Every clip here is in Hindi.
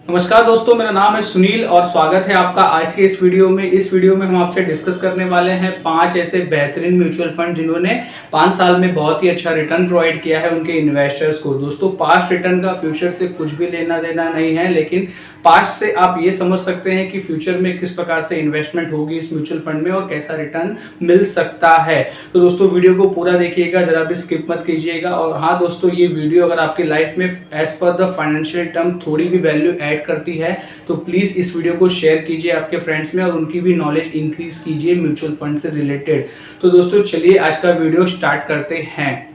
नमस्कार दोस्तों, मेरा नाम है सुनील और स्वागत है आपका आज के इस वीडियो में। इस वीडियो में हम आपसे डिस्कस करने वाले हैं 5 ऐसे बेहतरीन म्यूचुअल फंड जिन्होंने 5 साल में बहुत ही अच्छा रिटर्न प्रोवाइड किया है उनके इन्वेस्टर्स को। दोस्तों, पास्ट रिटर्न का फ्यूचर से कुछ भी लेना देना नहीं है, लेकिन पास्ट से आप ये समझ सकते हैं कि फ्यूचर में किस प्रकार से इन्वेस्टमेंट होगी इस म्यूचुअल फंड में और कैसा रिटर्न मिल सकता है। तो दोस्तों, वीडियो को पूरा देखिएगा, जरा भी स्किप मत कीजिएगा। और हाँ दोस्तों, ये वीडियो अगर आपकी लाइफ में as per the financial term थोड़ी भी वैल्यू ऐड करती है तो प्लीज इस वीडियो को शेयर कीजिए आपके फ्रेंड्स में और उनकी भी नॉलेज इंक्रीज कीजिए म्यूचुअल फंड से रिलेटेड। तो दोस्तों, चलिए आज का वीडियो स्टार्ट करते हैं।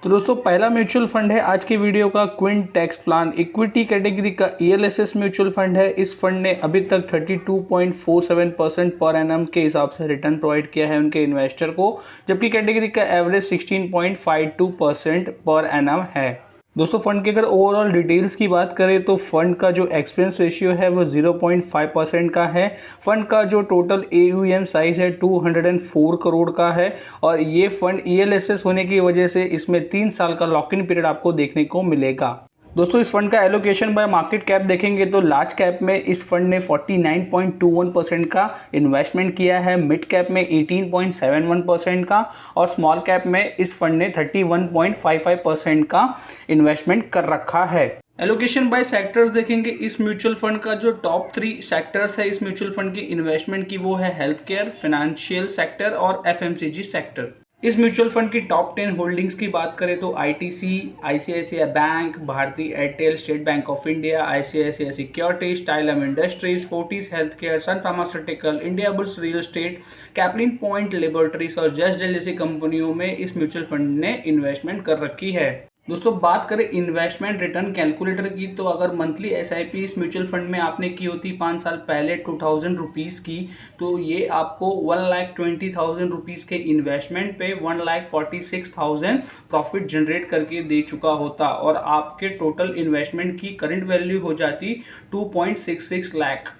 तो दोस्तों, पहला म्यूचुअल फंड है आज के वीडियो का Quint tax plan. Equity category का ELSS म्यूचुअल फंड है। इस फंड ने अभी तक 32.47% पर एनम के हिसाब से रिटर्न प्रोवाइड किया है उनके इन्वेस्टर को, जबकि कैटेगरी का एवरेज 16.52% पर एनम है। दोस्तों, फंड की अगर ओवरऑल डिटेल्स की बात करें तो फंड का जो एक्सपेंस रेशियो है वो 0.5% का है। फंड का जो टोटल AUM साइज है 204 करोड़ का है और ये फंड ELSS होने की वजह से इसमें 3 साल का लॉक इन पीरियड आपको देखने को मिलेगा। दोस्तों, इस फंड का एलोकेशन बाय मार्केट कैप देखेंगे तो लार्ज कैप में इस फंड ने 49.21% का इन्वेस्टमेंट किया है, मिड कैप में 18.71% का और स्मॉल कैप में इस फंड ने 31.55% का इन्वेस्टमेंट कर रखा है। एलोकेशन बाय सेक्टर्स देखेंगे, इस म्यूचुअल फंड का जो टॉप 3 सेक्टर्स है इस म्यूचुअल फंड की इन्वेस्टमेंट की वो है हेल्थ केयर, फाइनेंशियल सेक्टर और FMCG सेक्टर। इस म्यूचुअल फंड की टॉप 10 होल्डिंग्स की बात करें तो ITC, ICICI bank, Bharti Airtel, State Bank of India, ICICI securities, टाइलम industries, Fortis health care, Sun pharmaceutical, India Bulls real estate, Caplin Point laboratories और जस्ट डील जैसी कंपनियों में इस म्यूचुअल फंड ने इन्वेस्टमेंट कर रखी है। दोस्तों, बात करें इन्वेस्टमेंट रिटर्न कैलकुलेटर की तो अगर मंथली SIP इस म्यूचुअल फंड में आपने की होती 5 साल पहले 2000 रुपीज़ की, तो ये आपको 1,20,000 रुपीज़ के इन्वेस्टमेंट पे 1,46,000 प्रॉफिट जनरेट करके दे चुका होता और आपके टोटल इन्वेस्टमेंट की करंट वैल्यू हो जाती 2.66 लाख।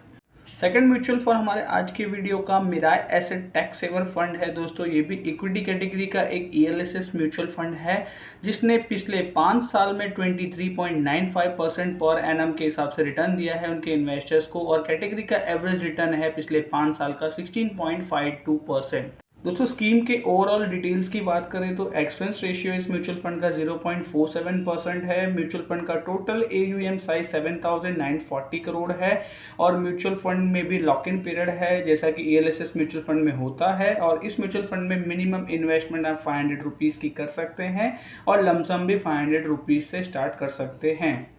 सेकंड म्यूचुअल फंड हमारे आज के वीडियो का Mirae asset tax saver fund है। दोस्तों, ये भी इक्विटी कैटेगरी का एक ELSS म्यूचुअल फंड है जिसने पिछले 5 साल में 23.95% पर एनम के हिसाब से रिटर्न दिया है उनके इन्वेस्टर्स को और कैटेगरी का एवरेज रिटर्न है पिछले 5 साल का 16.52%। दोस्तों, स्कीम के ओवरऑल डिटेल्स की बात करें तो एक्सपेंस रेशियो इस म्यूचुअल फंड का 0.47% है। म्यूचुअल फंड का टोटल AUM साइज 7,940 करोड़ है और म्यूचुअल फंड में भी लॉक इन पीरियड है जैसा कि ELSS म्यूचुअल फंड में होता है और इस म्यूचुअल फंड में मिनिमम इन्वेस्टमेंट आप 500 रुपीज़ की कर सकते हैं और लमसम भी 500 रुपीज़ से स्टार्ट कर सकते हैं।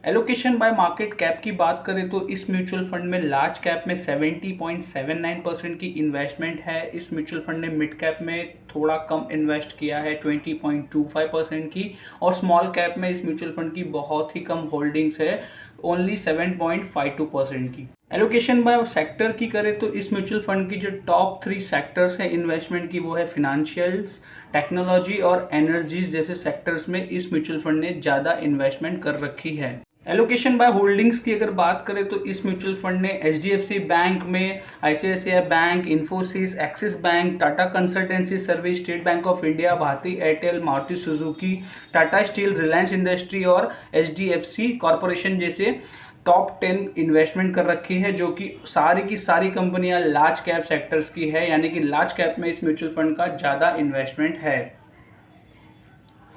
एलोकेशन बाय मार्केट कैप की बात करें तो इस म्यूचुअल फंड में लार्ज कैप में 70.79% की इन्वेस्टमेंट है। इस म्यूचुअल फंड ने मिड कैप में थोड़ा कम इन्वेस्ट किया है 20.25% की और स्मॉल कैप में इस म्यूचुअल फंड की बहुत ही कम होल्डिंग्स है, ओनली 7.52% की। एलोकेशन बाय सेक्टर की करें तो इस म्यूचुअल फंड की जो टॉप 3 सेक्टर्स है इन्वेस्टमेंट की वो है फिनेंशियल्स, टेक्नोलॉजी और एनर्जीज जैसे सेक्टर्स में इस म्यूचुअल फंड ने ज़्यादा इन्वेस्टमेंट कर रखी है। एलोकेशन बाय होल्डिंग्स की अगर बात करें तो इस म्यूचुअल फंड ने HDFC बैंक में, ICICI bank, Infosys, Axis bank, Tata Consultancy Service, State Bank of India, Bharti Airtel, Maruti Suzuki, Tata Steel, Reliance industry और HDFC कॉरपोरेशन जैसे टॉप 10 इन्वेस्टमेंट कर रखी है, जो कि सारी की सारी कंपनियां लार्ज कैप सेक्टर्स की है, यानी कि लार्ज कैप में इस म्यूचुअल फंड का ज़्यादा इन्वेस्टमेंट है।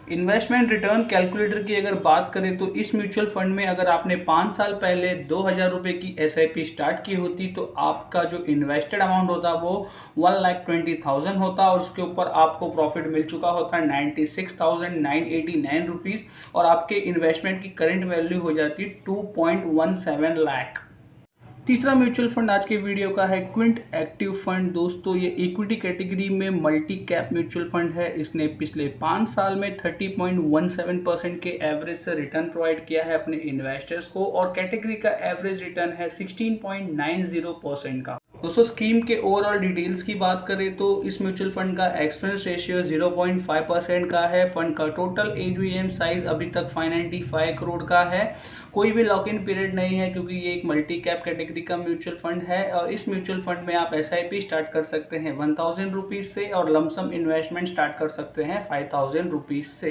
इन्वेस्टमेंट रिटर्न कैलकुलेटर की अगर बात करें तो इस म्यूचुअल फंड में अगर आपने 5 साल पहले 2,000 रुपये की SIP स्टार्ट की होती तो आपका जो इन्वेस्टेड अमाउंट होता वो 1,20,000 होता और उसके ऊपर आपको प्रॉफिट मिल चुका होता 96,989 रुपीज़ और आपके इन्वेस्टमेंट की करंट वैल्यू हो जाती 2.17 लाख। तीसरा म्यूचुअल फंड आज के वीडियो का है क्विंट एक्टिव फंड। दोस्तों, ये इक्विटी कैटेगरी में मल्टी कैप म्यूचुअल फंड है। इसने पिछले 5 साल में 30.17% के एवरेज से रिटर्न प्रोवाइड किया है अपने इन्वेस्टर्स को और कैटेगरी का एवरेज रिटर्न है 16.90% का। दोस्तों, स्कीम के ओवरऑल डिटेल्स की बात करें तो इस म्यूचुअल फंड का एक्सपेंस रेशियो 0.5% का है। फंड का टोटल AUM साइज अभी तक 595 करोड़ का है। कोई भी लॉक इन पीरियड नहीं है क्योंकि ये एक मल्टी कैप कैटेगरी का म्यूचुअल फंड है और इस म्यूचुअल फंड में आप SIP स्टार्ट कर सकते हैं 1,000 रुपीज़ से और लमसम इन्वेस्टमेंट स्टार्ट कर सकते हैं 5,000 रुपीज़ से।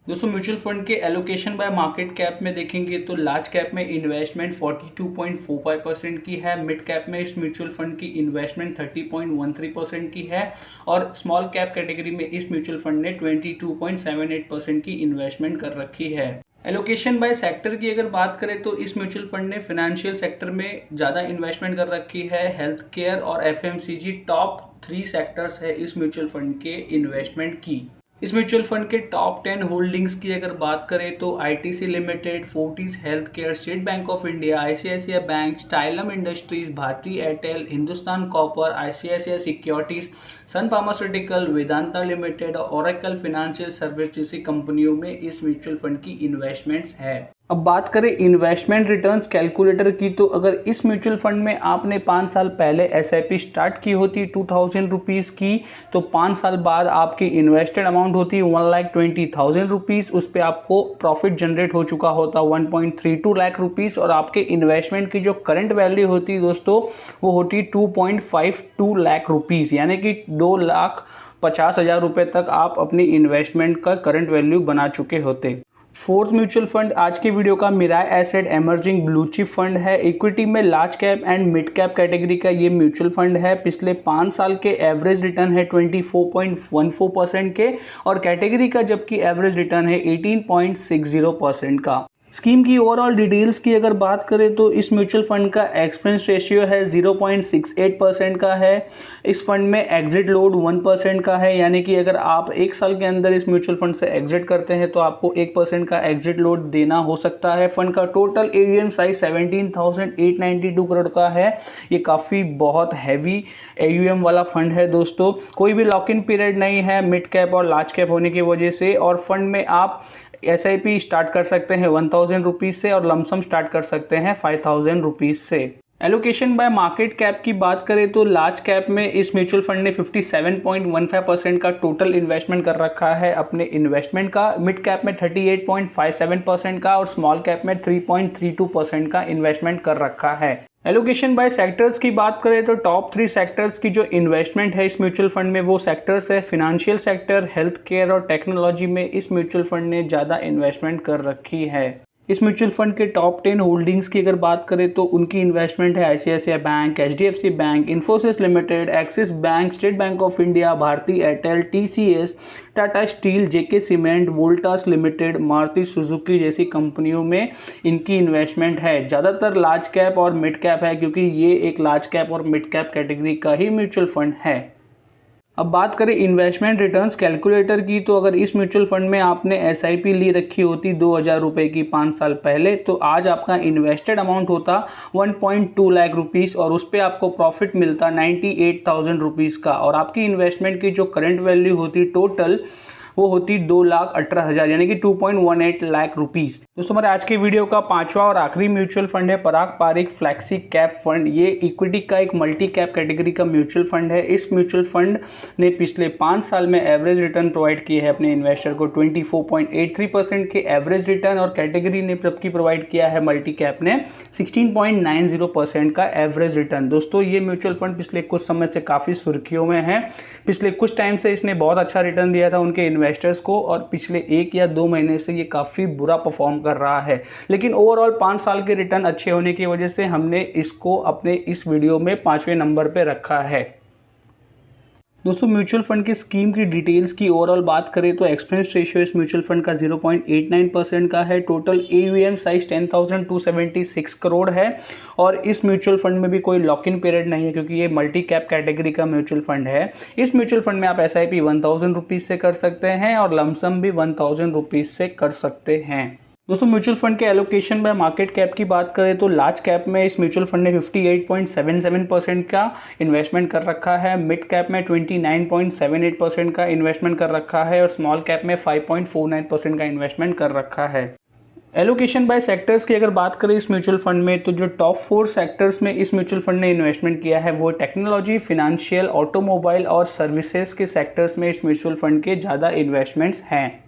दोस्तों म्यूचुअल फंड के एलोकेशन बाय मार्केट कैप में देखेंगे तो लार्ज कैप में इन्वेस्टमेंट 42.45% की है, मिड कैप में इस म्यूचुअल फंड की इन्वेस्टमेंट 30.13% की है और स्मॉल कैप कैटेगरी में इस म्यूचुअल फंड ने 22.78% की इन्वेस्टमेंट कर रखी है। एलोकेशन बाय सेक्टर की अगर बात करें तो इस म्यूचुअल फंड ने फाइनेंशियल सेक्टर में ज़्यादा इन्वेस्टमेंट कर रखी है। हेल्थ केयर और एफएमसीजी टॉप 3 सेक्टर्स है इस म्यूचुअल फंड के इन्वेस्टमेंट की। इस म्यूचुअल फंड के टॉप 10 होल्डिंग्स की अगर बात करें तो ITC Limited, Fortis health Care, State Bank of India, ICICI Bank, Stylam Industries, Bharti Airtel, Hindustan Copper, ICICI Securities, Sun Pharmaceutical, Vedanta Limited और ओरेकल फाइनेंशियल सर्विस जैसी कंपनियों में इस म्यूचुअल फंड की इन्वेस्टमेंट्स है। अब बात करें इन्वेस्टमेंट रिटर्न्स कैलकुलेटर की, तो अगर इस म्यूचुअल फंड में आपने 5 साल पहले एसआईपी स्टार्ट की होती 2000 रुपीज़ की, तो 5 साल बाद आपकी इन्वेस्टेड अमाउंट होती 1,20,000 रुपीज़। उस पर आपको प्रॉफिट जनरेट हो चुका होता 1.32 लाख रुपीज़ और आपके इन्वेस्टमेंट की जो करंट वैल्यू होती दोस्तों वो होती 2.52 लाख रुपीज़, यानी कि 2,50,000 रुपये तक आप अपनी इन्वेस्टमेंट का करंट वैल्यू बना चुके होते। फोर्थ म्यूचुअल फंड आज के वीडियो का Mirae Asset Emerging Blue Chip Fund है। इक्विटी में large cap and mid cap category का ये म्यूचुअल फंड है। पिछले 5 साल के एवरेज रिटर्न है 24.14% के और कैटेगरी का जबकि एवरेज रिटर्न है 18.60% का। स्कीम की ओवरऑल डिटेल्स की अगर बात करें तो इस म्यूचुअल फंड का एक्सपेंस रेशियो है 0.68% का है। इस फंड में एग्जिट लोड 1% का है, यानी कि अगर आप 1 साल के अंदर इस म्यूचुअल फंड से एग्जिट करते हैं तो आपको 1% का एग्जिट लोड देना हो सकता है। फंड का टोटल एयूएम साइज 17,892 करोड़ का है। ये काफ़ी बहुत हैवी एयूएम वाला फंड है दोस्तों। कोई भी लॉक इन पीरियड नहीं है मिड कैप और लार्ज कैप होने की वजह से, और फंड में आप एसआईपी स्टार्ट कर सकते हैं 1,000 रुपीज़ से और लमसम स्टार्ट कर सकते हैं 5,000 रुपीज़ से। एलोकेशन बाय मार्केट कैप की बात करें तो लार्ज कैप में इस म्यूचुअल फंड ने 57.15% का टोटल इन्वेस्टमेंट कर रखा है अपने इन्वेस्टमेंट का, मिड कैप में 38.57% का और स्मॉल कैप में 3.32% का इन्वेस्टमेंट कर रखा है। एलोकेशन बाय सेक्टर्स की बात करें तो टॉप 3 सेक्टर्स की जो इन्वेस्टमेंट है इस म्यूचुअल फंड में वो सेक्टर्स है फाइनेंशियल सेक्टर, हेल्थ केयर और टेक्नोलॉजी में इस म्यूचुअल फंड ने ज़्यादा इन्वेस्टमेंट कर रखी है। इस म्यूचुअल फंड के टॉप 10 होल्डिंग्स की अगर बात करें तो उनकी इन्वेस्टमेंट है ICICI Bank, HDFC Bank, Infosys Limited, Axis Bank, State Bank of India, Bharti Airtel, TCS, Tata Steel, JK Cement, Voltas Limited, Maruti Suzuki जैसी कंपनियों में इनकी इन्वेस्टमेंट है। ज़्यादातर लार्ज कैप और मिड कैप है क्योंकि ये एक लार्ज कैप और मिड कैप कैटेगरी का ही म्यूचुअल फंड है। अब बात करें इन्वेस्टमेंट रिटर्न्स कैलकुलेटर की, तो अगर इस म्यूचुअल फंड में आपने एसआईपी ली रखी होती 2,000 रुपये की 5 साल पहले, तो आज आपका इन्वेस्टेड अमाउंट होता 1.2 लाख रुपीज़ और उस पर आपको प्रॉफिट मिलता 98,000 रुपीज़ का और आपकी इन्वेस्टमेंट की जो करंट वैल्यू होती टोटल वो होती 2,18,000 यानी कि 2.18 लाख रुपीज़। दोस्तों हमारे आज के वीडियो का 5वां और आखिरी म्यूचुअल फंड है पराग पारिक फ्लैक्सी कैप फंड। ये इक्विटी का एक मल्टी कैप कैटेगरी का म्यूचुअल फंड है। इस म्यूचुअल फंड ने पिछले 5 साल में एवरेज रिटर्न प्रोवाइड किए है अपने इन्वेस्टर को 24.83% के एवरेज रिटर्न और कैटेगरी ने जबकि प्रोवाइड किया है मल्टी कैप ने 16.90% का एवरेज रिटर्न। दोस्तों ये म्यूचुअल फंड पिछले कुछ समय से काफ़ी सुर्खियों में है। पिछले कुछ टाइम से इसने बहुत अच्छा रिटर्न दिया था उनके इन्वेस्टर्स को और पिछले 1 या 2 महीने से ये काफ़ी बुरा परफॉर्म कर रहा है, लेकिन ओवरऑल 5 साल के रिटर्न अच्छे होने की वजह से हमने इसको अपने इस वीडियो में 5वें नंबर पे रखा है। दोस्तों म्यूचुअल फंड की स्कीम की डिटेल्स की ओवरऑल बात करें तो एक्सपेंस रेशियो इस म्यूचुअल फंड का 0.89% का है। टोटल एयूएम साइज 10,276 करोड़ है और इस म्यूचुअल फंड में भी कोई लॉक इन पीरियड नहीं है क्योंकि ये मल्टी कैप कैटेगरी का म्यूचुअल फंड है। इस म्यूचुअल फंड में आप एसआईपी 1,000 रुपीज़ से कर सकते हैं और लमसम भी 1,000 रुपीज़ से कर सकते हैं। दोस्तों म्यूचुअल फंड के एलोकेशन बाय मार्केट कैप की बात करें तो लार्ज कैप में इस म्यूचुअल फंड ने 58.77% का इन्वेस्टमेंट कर रखा है, मिड कैप में 29.78% का इन्वेस्टमेंट कर रखा है और स्मॉल कैप में 5.49% का इन्वेस्टमेंट कर रखा है। एलोकेशन बाय सेक्टर्स की अगर बात करें इस म्यूचुअल फंड में तो जो टॉप 4 सेक्टर्स में इस म्यूचुअल फंड ने इन्वेस्टमेंट किया है वो टेक्नोलॉजी, फिनेंशियल, ऑटोमोबाइल और सर्विसेज के सेक्टर्स में इस म्यूचुअल फंड के ज़्यादा इन्वेस्टमेंट्स हैं।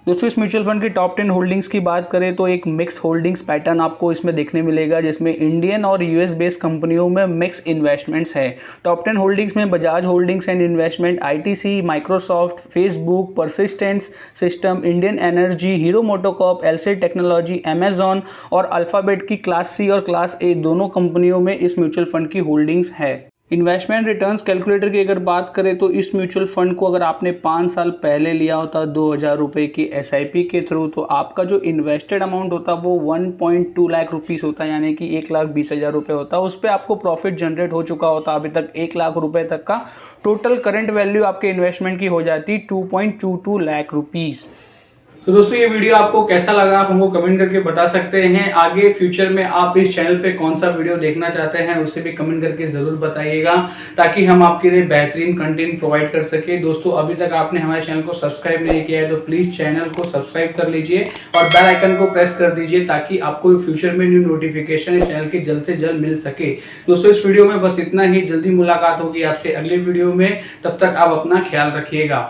दोस्तों इस म्यूचुअल फंड की टॉप 10 होल्डिंग्स की बात करें तो एक मिक्स होल्डिंग्स पैटर्न आपको इसमें देखने मिलेगा, जिसमें इंडियन और यूएस बेस्ड कंपनियों में मिक्स इन्वेस्टमेंट्स है। टॉप 10 होल्डिंग्स में Bajaj Holdings and Investment, ITC, Microsoft, Facebook, Persistence System, Indian Energy, Hero MotoCorp, एलसीड टेक्नोलॉजी, अमेजॉन और अल्फाबेट की क्लास सी और क्लास ए दोनों कंपनियों में इस म्यूचुअल फंड की होल्डिंग्स है। इन्वेस्टमेंट रिटर्न्स कैलकुलेटर की अगर बात करें तो इस म्यूचुअल फंड को अगर आपने 5 साल पहले लिया होता 2000 रुपये की एसआईपी के थ्रू, तो आपका जो इन्वेस्टेड अमाउंट होता वो 1.2 लाख रुपीज़ होता, यानी कि 1,20,000 रुपये होता। उस पर आपको प्रॉफिट जनरेट हो चुका होता अभी तक 1 लाख रुपये तक का। टोटल करंट वैल्यू आपके इन्वेस्टमेंट की हो जाती 2.22 लाख रुपीज़। तो दोस्तों ये वीडियो आपको कैसा लगा आप हमको कमेंट करके बता सकते हैं। आगे फ्यूचर में आप इस चैनल पे कौन सा वीडियो देखना चाहते हैं उसे भी कमेंट करके ज़रूर बताइएगा, ताकि हम आपके लिए बेहतरीन कंटेंट प्रोवाइड कर सके। दोस्तों अभी तक आपने हमारे चैनल को सब्सक्राइब नहीं किया है तो प्लीज़ चैनल को सब्सक्राइब कर लीजिए और बेल आइकन को प्रेस कर दीजिए, ताकि आपको फ्यूचर में न्यू नोटिफिकेशन इस चैनल की जल्द से जल्द मिल सके। दोस्तों इस वीडियो में बस इतना ही। जल्दी मुलाकात होगी आपसे अगले वीडियो में, तब तक आप अपना ख्याल रखिएगा।